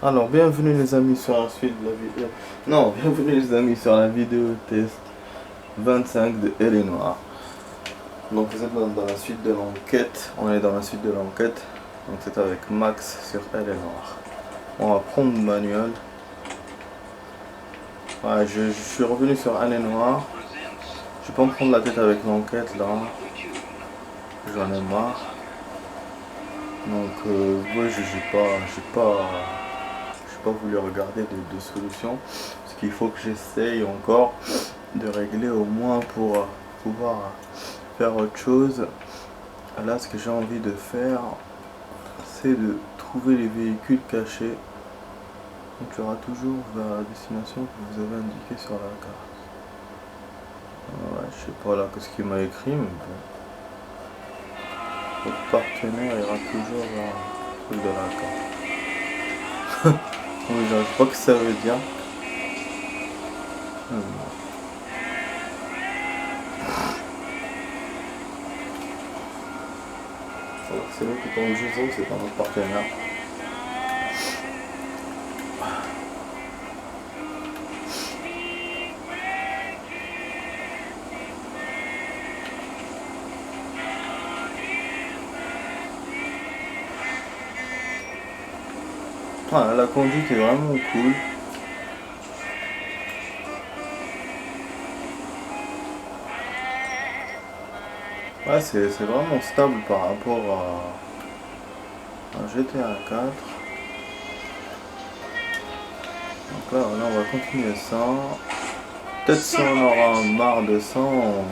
Alors, bienvenue les amis sur la suite de la vidéo. Non, bienvenue les amis sur la vidéo test 25 de Elle est Noire. Donc, vous êtes dans la suite de l'enquête. On est dans la suite de l'enquête. Donc, c'est avec Max sur Elle est Noire. On va prendre le manuel. Ouais, je suis revenu sur Elle est Noire. Je vais pas me prendre la tête avec l'enquête là. J'en ai marre. Donc, ouais, j'ai pas voulu regarder de solution. Parce qu'il faut que j'essaye encore de régler au moins pour pouvoir faire autre chose. Là, ce que j'ai envie de faire, c'est de trouver les véhicules cachés. Donc, tu auras toujours vers la destination que vous avez indiquée sur la carte. Ouais, je sais pas là ce qu'il m'a écrit, mais bon. Votre partenaire ira toujours vers le truc de la carte. Oui, je sais pas ce que ça veut dire. Alors, c'est nous qui conduisons, c'est pas notre partenaire. Ah, la conduite est vraiment cool. Ouais, c'est vraiment stable par rapport à GTA 4. Donc là, on va continuer ça. Peut-être si on aura marre de ça, on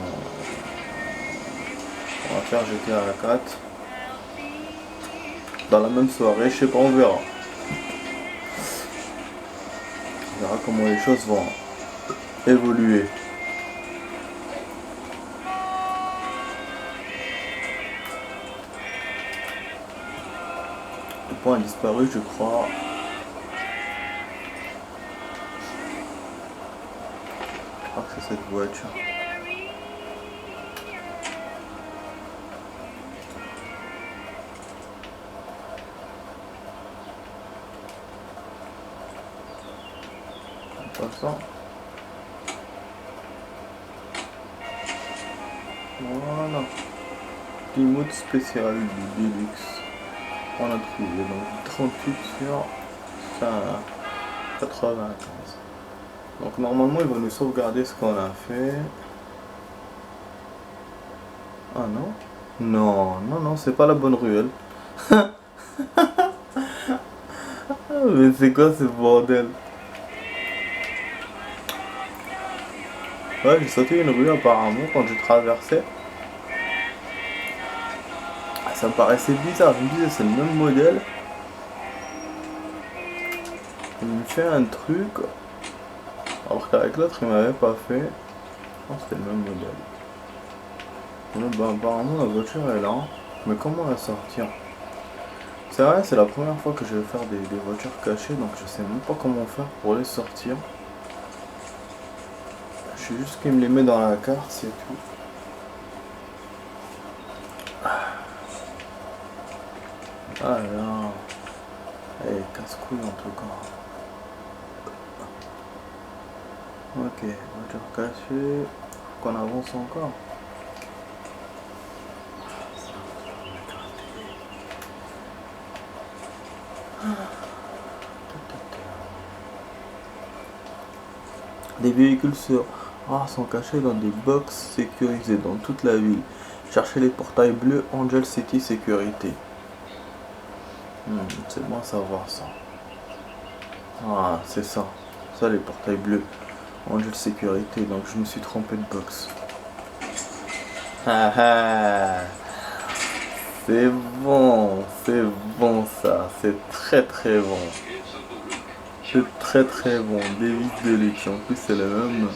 va faire GTA 4 dans la même soirée, je sais pas, on verra. On verra comment les choses vont évoluer. Le point a disparu, je crois. Je crois que c'est cette voiture. Pas ça. Voilà. Plymouth spécial du Deluxe. On a trouvé donc 38 sur 95. Donc normalement il va nous sauvegarder ce qu'on a fait. Ah non? Non, non, non, c'est pas la bonne ruelle. Mais c'est quoi ce bordel? Ouais, j'ai sauté une rue apparemment quand j'ai traversé. Ça me paraissait bizarre, je me disais c'est le même modèle. Il me fait un truc, alors qu'avec l'autre il m'avait pas fait. Je pense que c'était le même modèle. Là, bah, apparemment la voiture est là, mais comment la sortir? C'est vrai, c'est la première fois que je vais faire des voitures cachées, donc je sais même pas comment faire pour les sortir. Je sais juste qu'il me les met dans la carte, c'est tout. Ah là, elle casse-couille en tout cas. Ok, voiture cachée, faut qu'on avance encore. Des véhicules sont cachés dans des box sécurisés dans toute la ville. Cherchez les portails bleus Angel City Sécurité. C'est bon à savoir ça. Ah, c'est ça. Ça, les portails bleus. Angel Sécurité. Donc, je me suis trompé de box. Ah ah. C'est bon ça. C'est très très bon. C'est très très bon. Davis Deluxe. En plus, c'est le même.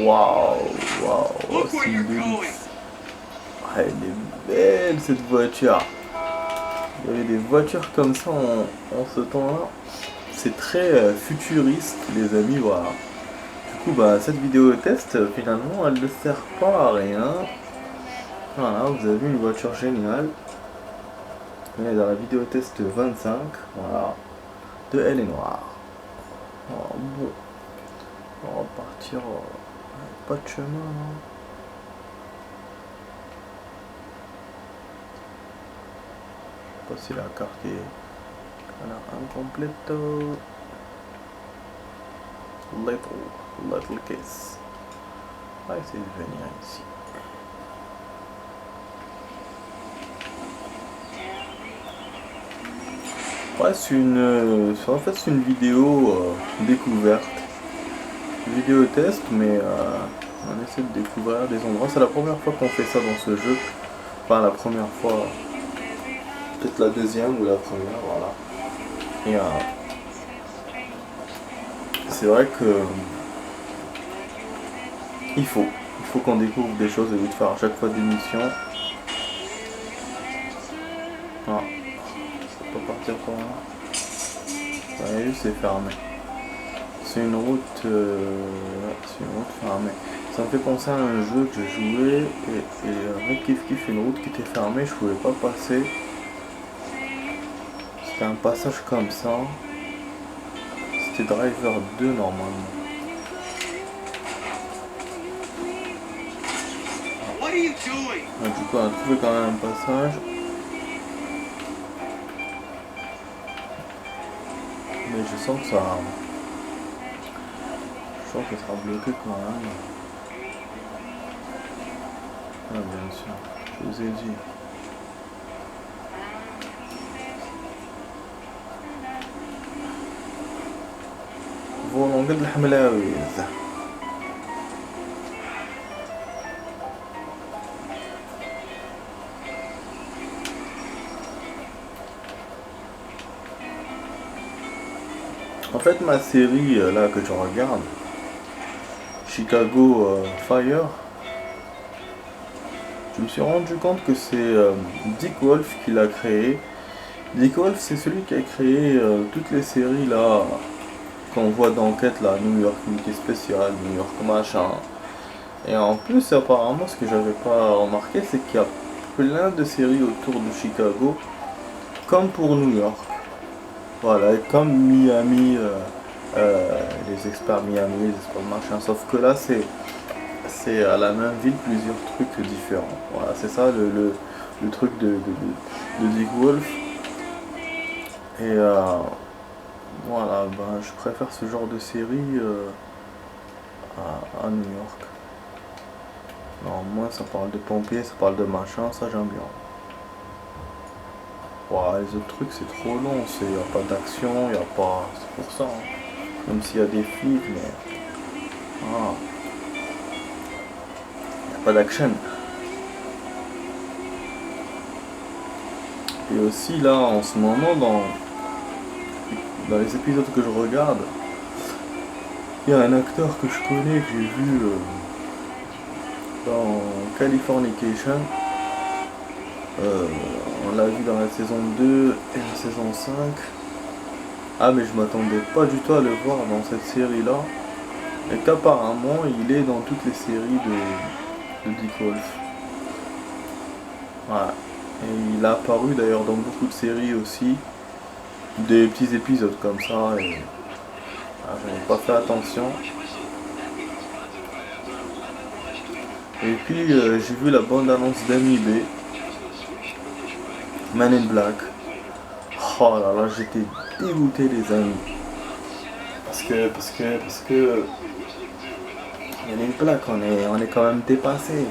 Waouh. C'est une Deluxe. Ah, elle est belle cette voiture. Il y avait des voitures comme ça en ce temps-là. C'est très futuriste les amis, voilà. Du coup bah cette vidéo test finalement elle ne sert pas à rien. Voilà, vous avez une voiture géniale. On est dans la vidéo test 25, voilà. de Elle est noire. Alors, bon, on va repartir. Pas de chemin, non. Je sais pas si la carte est incomplète. Little case. On va essayer de venir ici. Ouais, c'est une vidéo découverte. Une vidéo test, mais on essaie de découvrir des endroits. C'est la première fois qu'on fait ça dans ce jeu. Enfin, la première fois. Peut-être la deuxième ou la première, voilà. Et c'est vrai que il faut qu'on découvre des choses au lieu de faire à chaque fois des missions. Ah, je peux pas partir par là. Vous voyez, c'est fermé. C'est une route, fermée. Ça me fait penser à un jeu que j'ai joué et un kiff une route qui était fermée, je pouvais pas passer. C'était un passage comme ça. C'était Driver 2 normalement. Du coup, on a trouvé quand même un passage. Mais je sens que ça sera bloqué quand même. Ah, bien sûr, je vous ai dit. فولون قد الحملاويز. En fait, ma série là que je regarde, Chicago Fire, je me suis rendu compte que c'est Dick Wolf qui l'a créé. Dick Wolf, c'est celui qui a créé toutes les séries là qu'on voit d'enquête là, New York Unité Spéciale, New York machin. Et en plus, apparemment, ce que j'avais pas remarqué, c'est qu'il y a plein de séries autour de Chicago, comme pour New York. Voilà, et comme Miami, les experts Miami, les experts machin. Sauf que là, c'est à la même ville plusieurs trucs différents. Voilà, c'est ça le truc de Dick Wolf. Et voilà, ben, je préfère ce genre de série à New York. Non, moi ça parle de pompiers, ça parle de machin, ça j'aime bien. Ouais, les autres trucs c'est trop long, y a pas d'action, y a pas. C'est pour ça. Hein. Même s'il y a des flics, mais. Ah. Y a pas d'action. Et aussi là en ce moment dans les épisodes que je regarde, il y a un acteur que je connais, que j'ai vu dans Californication. On l'a vu dans la saison 2 et la saison 5. Ah mais je m'attendais pas du tout à le voir dans cette série là. Et qu'apparemment il est dans toutes les séries de Dick Wolf. Voilà. Et il a apparu d'ailleurs dans beaucoup de séries aussi. Des petits épisodes comme ça et j'avais pas fait attention. Et puis j'ai vu la bande annonce d'Anime Man in Black. Oh là là, j'étais dégoûté les amis. Parce que Man in Black, on est quand même dépassé.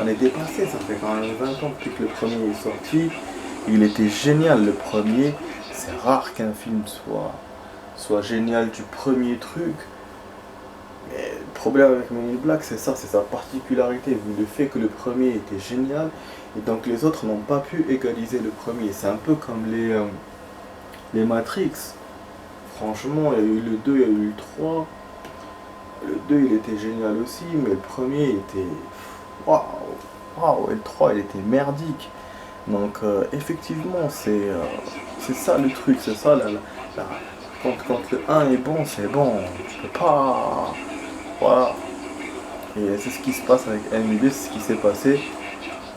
On est dépassé, ça fait quand même 20 ans depuis que le premier est sorti. Il était génial le premier. C'est rare qu'un film soit génial du premier truc. Mais le problème avec Men in Black, c'est ça, c'est sa particularité. Le fait que le premier était génial, et donc les autres n'ont pas pu égaliser le premier. C'est un peu comme les Matrix. Franchement, il y a eu le 2, il y a eu le 3. Le 2, il était génial aussi, mais le premier était... Waouh, et le 3, il était merdique. Donc effectivement, c'est ça le truc, c'est ça quand le 1 est bon, c'est bon, tu peux pas... Voilà. Et c'est ce qui se passe avec MIB, c'est ce qui s'est passé.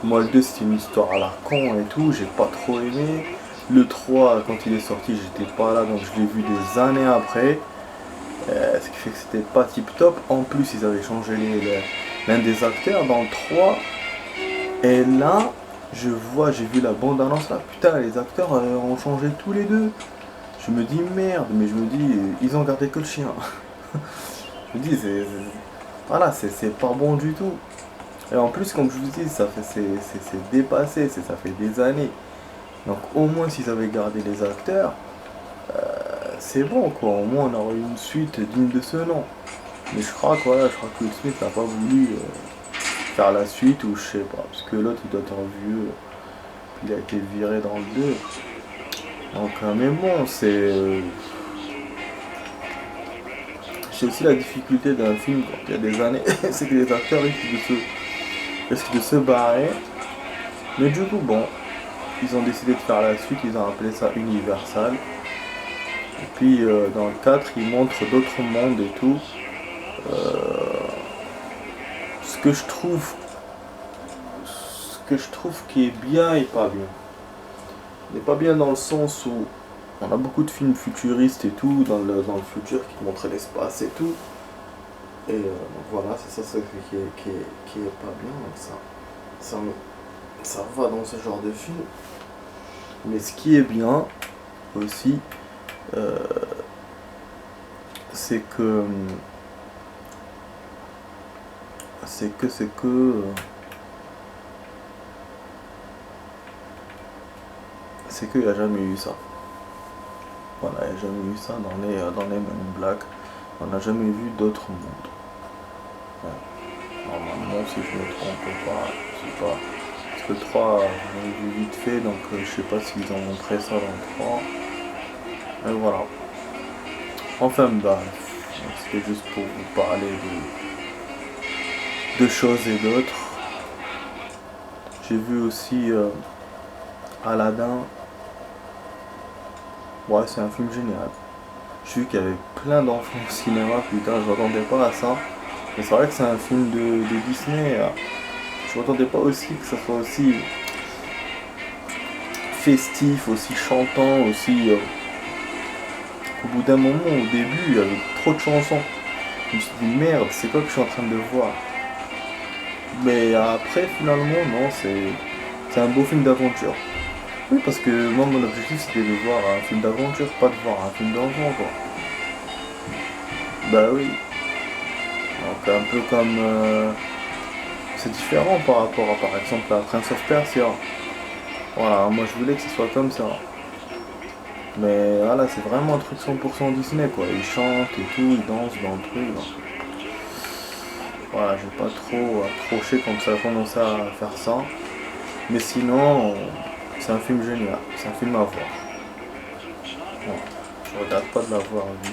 Moi le 2 c'était une histoire à la con et tout, j'ai pas trop aimé. Le 3, quand il est sorti, j'étais pas là, donc je l'ai vu des années après. Ce qui fait que c'était pas tip top. En plus, ils avaient changé l'un des acteurs dans le 3. Et là, j'ai vu la bande-annonce là. Putain, les acteurs ont changé tous les deux. Je me dis merde, mais je me dis, ils ont gardé que le chien. Je me dis, voilà, c'est pas bon du tout. Et en plus, comme je vous dis, c'est dépassé, ça fait des années. Donc au moins, s'ils avaient gardé les acteurs, c'est bon quoi. Au moins, on aurait une suite digne de ce nom. Mais je crois que Will Smith n'a pas voulu faire la suite, ou je sais pas, parce que l'autre il doit être vieux, puis il a été viré dans le 2. Donc, mais bon, c'est aussi la difficulté d'un film quand il y a des années, c'est que les acteurs risquent de se barrer. Mais du coup, bon, ils ont décidé de faire la suite, ils ont appelé ça Universal. Et puis dans le 4, ils montrent d'autres mondes et tout. Ce que je trouve qui est bien et pas bien. Il n'est pas bien dans le sens où on a beaucoup de films futuristes et tout, dans le futur, qui montrent l'espace et tout. Et voilà, c'est ça qui est pas bien. Donc ça va dans ce genre de film. Mais ce qui est bien aussi, c'est que qu'il n'y a jamais eu ça. Voilà, il n'y a jamais eu ça dans les Men in Black. On n'a jamais vu d'autres mondes. Ouais. Normalement, si je me trompe pas, je sais pas. Parce que le 3, on l'a vu vite fait, donc je sais pas s'ils ont montré ça dans le 3. Et voilà. Enfin, bah, c'était juste pour vous parler de choses et d'autres. J'ai vu aussi Aladdin. Ouais, c'est un film génial. J'ai vu qu'il y avait plein d'enfants au cinéma, putain, je m'attendais pas à ça. Mais c'est vrai que c'est un film de Disney. Je m'attendais pas aussi que ça soit aussi festif, aussi chantant, aussi... au bout d'un moment, au début, il y avait trop de chansons. Je me suis dit, merde, c'est quoi que je suis en train de voir? Mais après, finalement, non, c'est un beau film d'aventure. Oui, parce que moi, mon objectif, c'était de voir un film d'aventure, pas de voir un film d'enfant, quoi. Bah oui. Donc, un peu comme... c'est différent par rapport à, par exemple, à Prince of Persia. Voilà, moi, je voulais que ce soit comme ça. Mais voilà, c'est vraiment un truc 100% Disney, quoi. Ils chantent et tout, ils dansent dans le truc. Donc. Voilà, j'ai pas trop accroché quand ça a commencé à faire ça. Mais sinon, c'est un film génial. C'est un film à voir. Bon, je regrette pas de l'avoir vu.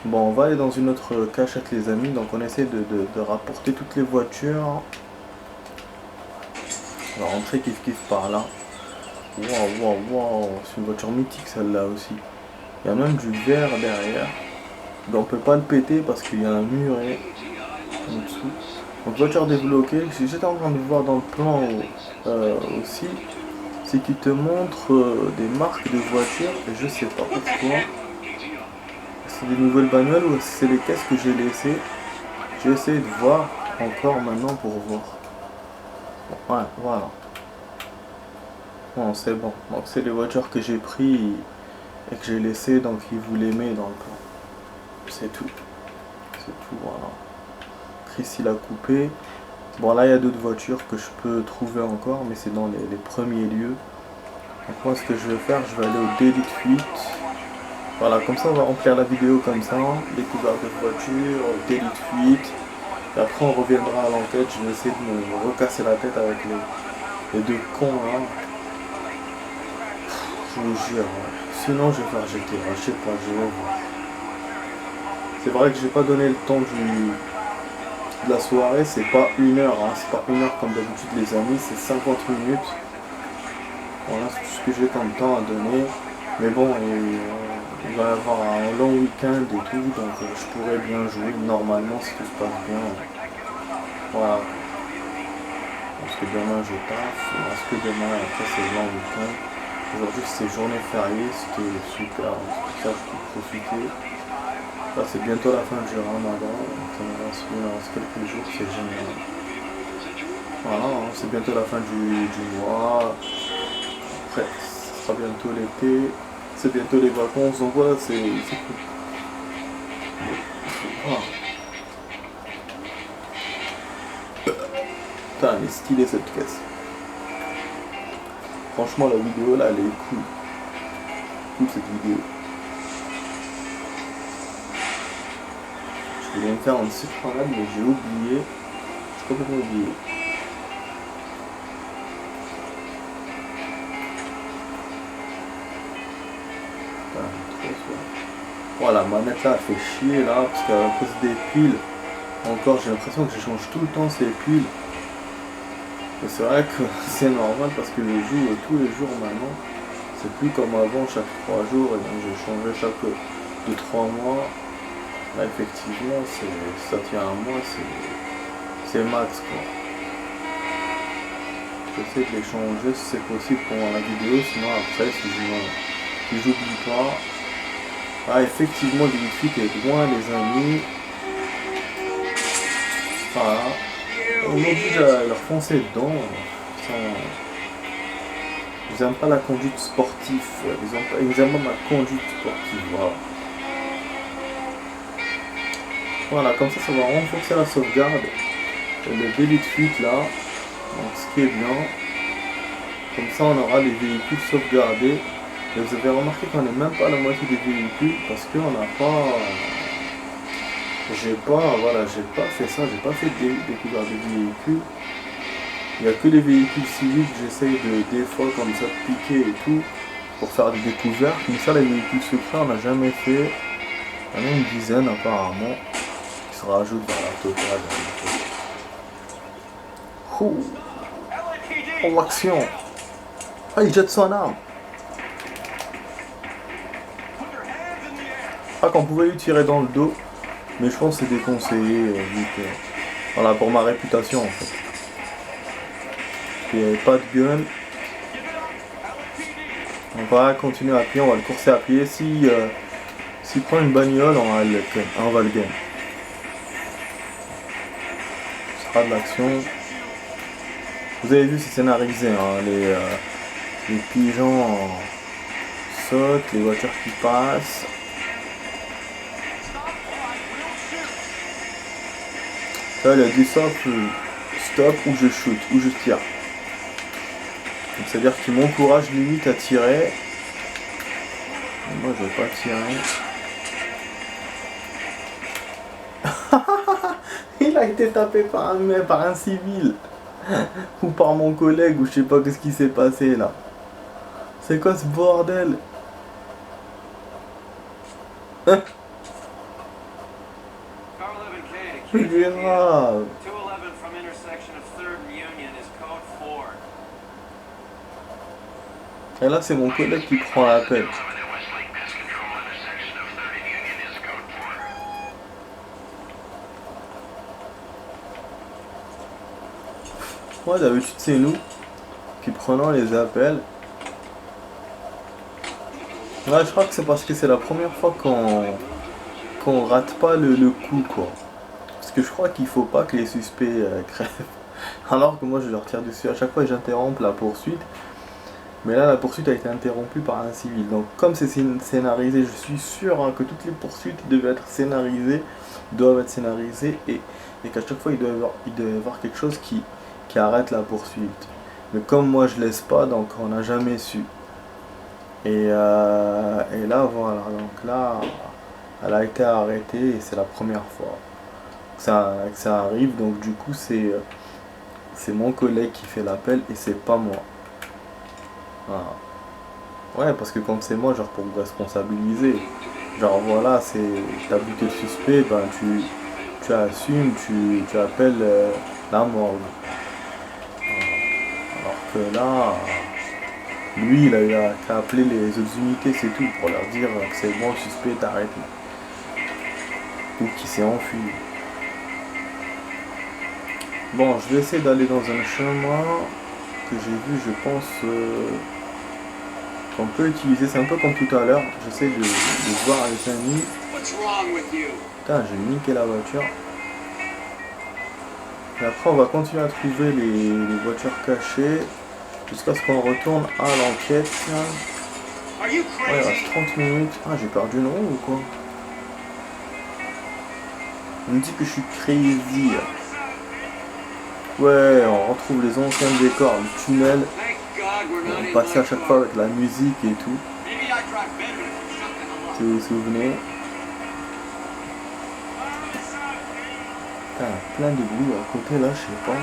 Bon, on va aller dans une autre cachette, les amis. Donc, on essaie de rapporter toutes les voitures. On va rentrer kiff par là. Waouh. C'est une voiture mythique, celle-là aussi. Il y a même du verre derrière. Mais on peut pas le péter parce qu'il y a un muret en dessous. Donc, voiture débloquée. Si j'étais en train de voir dans le plan aussi, c'est qu'il te montre des marques de voitures. Et je sais pas pourquoi. C'est des nouvelles bagnoles ou c'est les caisses que j'ai laissées. J'ai essayé de voir encore maintenant pour voir. Ouais, voilà. Bon, c'est bon. Donc c'est les voitures que j'ai pris et que j'ai laissées, donc ils vous les met dans le plan. C'est tout. C'est tout, voilà. Chris il a coupé. Bon là il y a d'autres voitures que je peux trouver encore, mais c'est dans les premiers lieux. Donc moi ce que je vais faire, je vais aller au délit de fuite. Voilà, comme ça on va remplir la vidéo comme ça. Découverte de voiture, délit de fuite. Et après on reviendra à l'enquête. Je vais essayer de me recasser la tête avec les deux cons là. Je vous jure, sinon je vais faire jeter, je sais pas, je vais voir. C'est vrai que j'ai pas donné le temps de la soirée, c'est pas 1 heure, hein. C'est pas 1 heure comme d'habitude les amis, c'est 50 minutes. Voilà, c'est tout ce que j'ai comme temps à donner. Mais bon, il va y avoir un long week-end et tout, donc je pourrais bien jouer normalement si tout se passe bien. Voilà. Parce que demain je taffe, parce que demain après c'est le long week-end. Aujourd'hui c'est journée fériée, c'était super, c'est pour ça que je peux profiter. Là c'est bientôt la fin du ramadan, donc il en reste quelques jours, c'est génial. Voilà, hein, c'est bientôt la fin du mois, après ce sera bientôt l'été, c'est bientôt les vacances, donc voilà, c'est cool. Voilà. Putain, elle est stylée cette caisse. Franchement la vidéo là elle est cool. Cool cette vidéo. Je voulais me faire un citronade mais j'ai oublié. J'ai complètement oublié. Putain, trop soif. Voilà, la manette là elle fait chier là parce qu'à cause des piles. Encore j'ai l'impression que je change tout le temps ces piles. Et c'est vrai que c'est normal parce que je joue tous les jours maintenant. C'est plus comme avant chaque 3 jours et donc je changeais chaque 2-3 mois. Là effectivement ça tient à moi, c'est max quoi. J'essaie de les changer si c'est possible pendant la vidéo, sinon après si j'oublie pas. Ah effectivement Limit Fit est loin les amis. Voilà. On m'oblige à leur foncer dedans. Ils n'aiment pas la conduite sportive. Ils aiment pas ma conduite sportive. Voilà. Voilà, comme ça va renforcer la sauvegarde. Le délit de fuite là. Donc ce qui est bien. Comme ça on aura les véhicules sauvegardés. Et vous avez remarqué qu'on n'est même pas à la moitié des véhicules parce qu'on n'a pas. J'ai pas fait ça, j'ai pas fait de découverte de véhicules. Il n'y a que les véhicules civils que j'essaye des fois comme ça de piquer et tout pour faire des découvertes. Mais ça les véhicules secrets on n'a jamais fait. Il y en a une dizaine apparemment qui se rajoutent dans la totale. Oh l'action. Ah il jette son arme. Ah qu'on pouvait lui tirer dans le dos. Mais je pense que c'est déconseillé vite. Voilà pour ma réputation en fait. Il n'y avait pas de gun. On va continuer à pied, on va le courser à pied. S'il prend une bagnole, on va le gain. Ce sera de l'action. Vous avez vu, c'est scénarisé. Hein, les pigeons sautent, les voitures qui passent. Là, il a dit stop ou je shoot, ou je tire. Donc c'est-à-dire qu'il m'encourage limite à tirer. Et moi je vais pas tirer. Il a été tapé par un civil. Ou par mon collègue, ou je sais pas ce qui s'est passé là. C'est quoi ce bordel? Hein? C'est grave. Et là c'est mon collègue qui prend l'appel. Moi d'habitude c'est nous qui prenons les appels. Ouais je crois que c'est parce que c'est la première fois qu'on rate pas le coup quoi. Parce que je crois qu'il faut pas que les suspects crèvent. Alors que moi je leur tire dessus à chaque fois et j'interromps la poursuite. Mais là la poursuite a été interrompue par un civil. Donc comme c'est scénarisé, je suis sûr hein, que toutes les poursuites doivent être scénarisées et qu'à chaque fois il doit y avoir quelque chose qui arrête la poursuite. Mais comme moi je laisse pas, donc on n'a jamais su. Et là voilà, donc là elle a été arrêtée et c'est la première fois que ça arrive. Donc du coup c'est mon collègue qui fait l'appel et c'est pas moi. Voilà. Ouais parce que quand c'est moi, genre pour me responsabiliser, genre voilà, t'as buté le suspect, ben tu assumes, tu appelles la morgue. Alors que là, lui il a eu qu'à appeler les autres unités, c'est tout, pour leur dire que c'est bon, le suspect est arrêté. Ou qu'il s'est enfui. Bon, je vais essayer d'aller dans un chemin que j'ai vu, je pense, qu'on peut utiliser. C'est un peu comme tout à l'heure. J'essaie de voir les amis. Putain, j'ai niqué la voiture. Et après, on va continuer à trouver les voitures cachées jusqu'à ce qu'on retourne à l'enquête. Ouais, il reste 30 minutes. Ah, j'ai perdu une roue ou quoi? On me dit que je suis crazy. Ouais, on retrouve les anciens décors, le tunnel. On passait à chaque fois avec la musique et tout. Si vous vous souvenez. Putain, plein de bruit à côté là, je sais pas.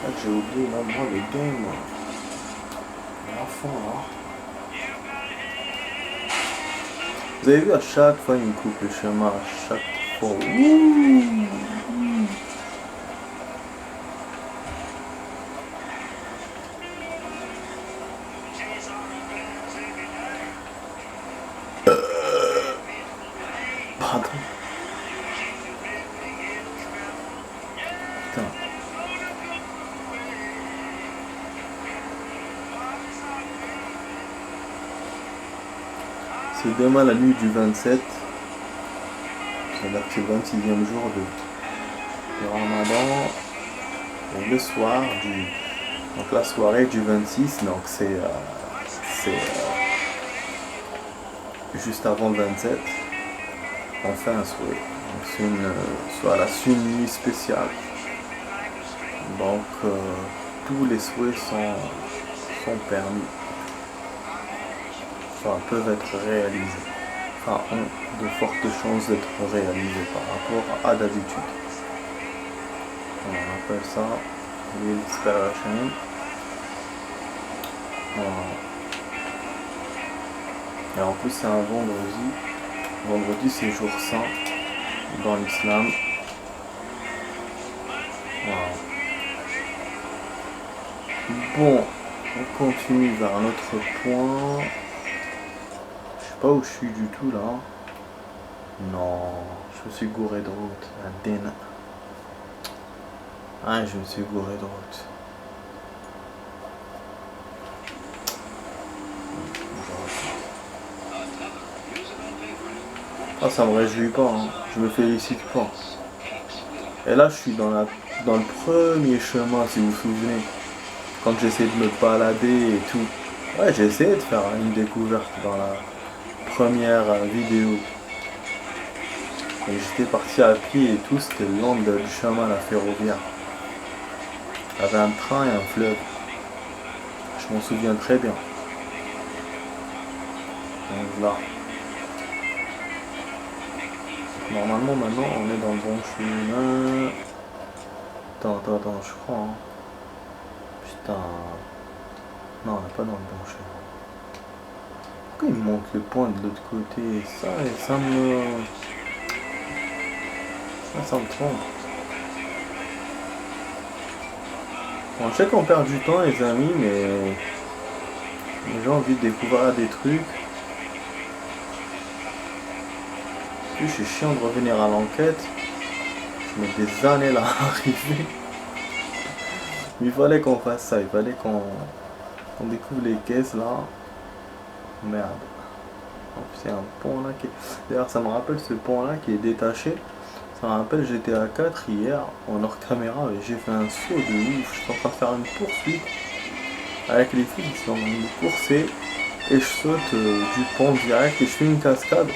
Là, j'ai oublié même moi le game. À fond là. Vous avez vu, à chaque fois il me coupe le chemin, à chaque fois. Ouh. Pardon. Putain. C'est demain la nuit du 27. C'est-à-dire que c'est le 26e jour de Ramadan. Et le soir du. Donc la soirée du 26, donc c'est juste avant le 27. On fait un souhait. Donc c'est une nuit spéciale. Donc tous les souhaits sont permis. Enfin, peuvent être réalisés. Enfin, ont de fortes chances d'être réalisés par rapport à d'habitude. On appelle ça l'inspiration. Voilà. Et en plus c'est un vendredi. Vendredi c'est jour saint dans l'islam. Voilà. Bon, on continue vers un autre point. Je sais pas où je suis du tout là. Non, je me suis gouré de route. Adena. Ah, je me suis gouré de route. Ah, ça me réjouit pas, hein. Je me félicite pas. Et là, je suis dans le premier chemin, si vous vous souvenez. Quand j'essaie de me balader et tout. Ouais, j'ai essayé de faire une découverte dans la première vidéo. Et j'étais parti à pied et tout, c'était le long du chemin à la ferroviaire. Il y avait un train et un fleuve. Je m'en souviens très bien. Donc là. Normalement maintenant on est dans le bon chemin. Attends, je crois. Hein. Putain. Non, on n'est pas dans le bon chemin. Pourquoi il me manque le point de l'autre côté? Ça me trompe. Bon, je sais qu'on perd du temps les amis, mais j'ai envie de découvrir des trucs. Puis c'est chiant de revenir à l'enquête. Je mets des années là à arriver. Mais il fallait qu'on fasse ça, il fallait qu'on découvre les caisses là. Merde. C'est un pont là qui est. D'ailleurs ça me rappelle ce pont là qui est détaché. Ça me rappelle GTA 4 hier en hors caméra et j'ai fait un saut de ouf. Je suis en train de faire une poursuite avec les filles qui sont en train de me courser et je saute du pont direct et je fais une cascade.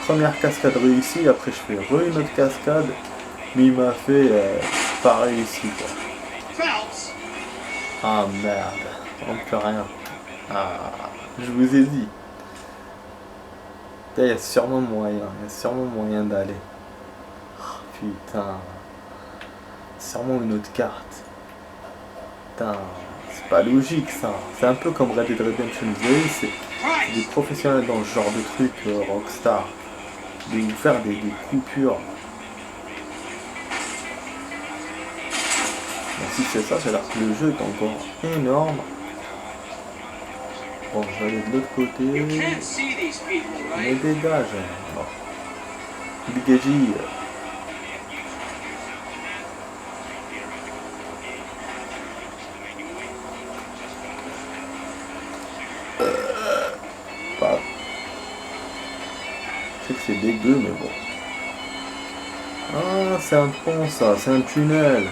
Première cascade réussie, après je fais une autre cascade, mais il m'a fait pas réussi quoi. Ah merde, on ne peut rien. Ah, je vous ai dit. Il y a sûrement moyen d'aller. Putain. Sûrement une autre carte. Putain. C'est pas logique ça. C'est un peu comme Red Dead Redemption 2. C'est des professionnels dans ce genre de truc Rockstar. De vous faire des coupures. Mais si c'est ça, c'est là que le jeu est encore énorme. Bon, je vais aller de l'autre côté. Mais dégage. Bon. Dégagez. sais que c'est dégueu, mais bon. Ah, c'est un pont ça, c'est un tunnel.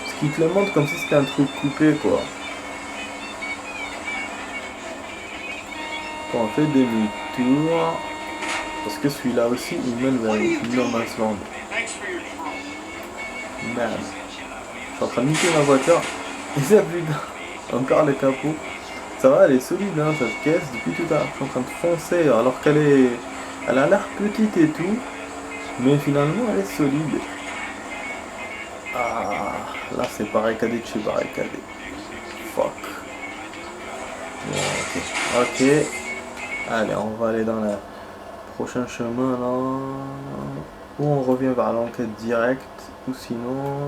Ce qui te le montre comme si c'était un truc coupé quoi. Bon, on fait demi-tour. Parce que celui-là aussi, il mène vers No Man's Land. Merde. Je suis en train de niquer ma voiture. Et ça putain, encore le capot. Ça va, elle est solide hein, cette caisse. Depuis tout à l'heure, je suis en train de foncer alors qu'elle est... Elle a l'air petite et tout. Mais finalement, elle est solide. Ah, là c'est barricadé de chez barricadé. Fuck. Bon, ok. Ok. Allez, on va aller dans le prochain chemin là. Ou on revient vers l'enquête directe. Ou sinon,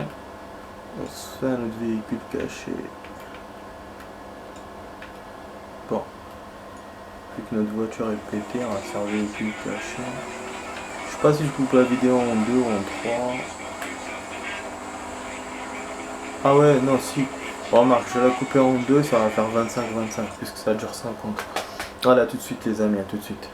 on se fait un autre véhicule caché. Bon. Vu que notre voiture est pétée, on va faire un véhicule caché. Je sais pas si je coupe la vidéo en 2 ou en 3. Ah ouais, non, si. Bon, remarque, je vais la couper en 2, ça va faire 25-25, puisque ça dure 50. Voilà, à tout de suite les amis, à tout de suite.